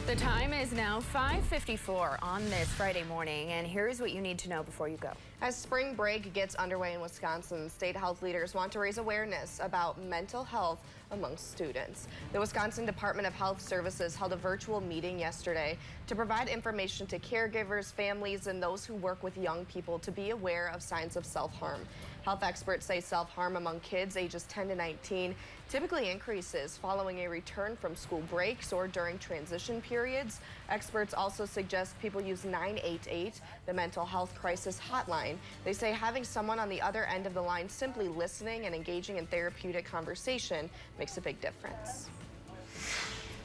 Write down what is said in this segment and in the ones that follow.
The time is now 5:54 on this Friday morning, and here's what you need to know before you go. As spring break gets underway in Wisconsin, state health leaders want to raise awareness about mental health among students. The Wisconsin Department of Health Services held a virtual meeting yesterday to provide information to caregivers, families, and those who work with young people to be aware of signs of self-harm. Health experts say self-harm among kids ages 10 to 19 typically increases following a return from school breaks or during transition periods. Experts also suggest people use 988, the mental health crisis hotline. They say having someone on the other end of the line simply listening and engaging in therapeutic conversation makes a big difference.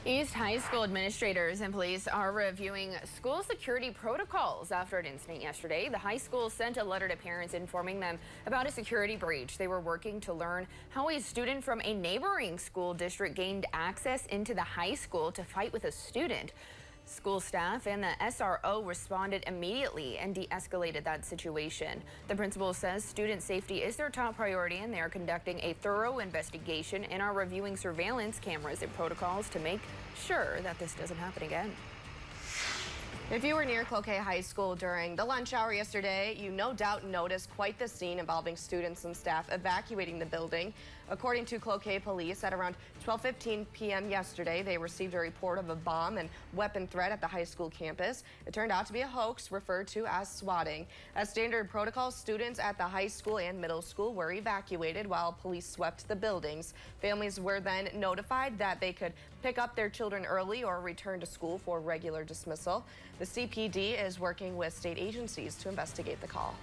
East High School administrators and police are reviewing school security protocols after an incident yesterday. The high school sent a letter to parents informing them about a security breach. They were working to learn how a student from a neighboring school district gained access into the high school to fight with a student. School staff and the SRO responded immediately and de-escalated that situation. The principal says student safety is their top priority, and they are conducting a thorough investigation and are reviewing surveillance cameras and protocols to make sure that this doesn't happen again. If you were near Cloquet High School during the lunch hour yesterday, you no doubt noticed quite the scene involving students and staff evacuating the building. According to Cloquet police, at around 12:15 p.m. yesterday, they received a report of a bomb and weapon threat at the high school campus. It turned out to be a hoax referred to as swatting. As standard protocol, students at the high school and middle school were evacuated while police swept the buildings. Families were then notified that they could pick up their children early or return to school for regular dismissal. The CPD is working with state agencies to investigate the call.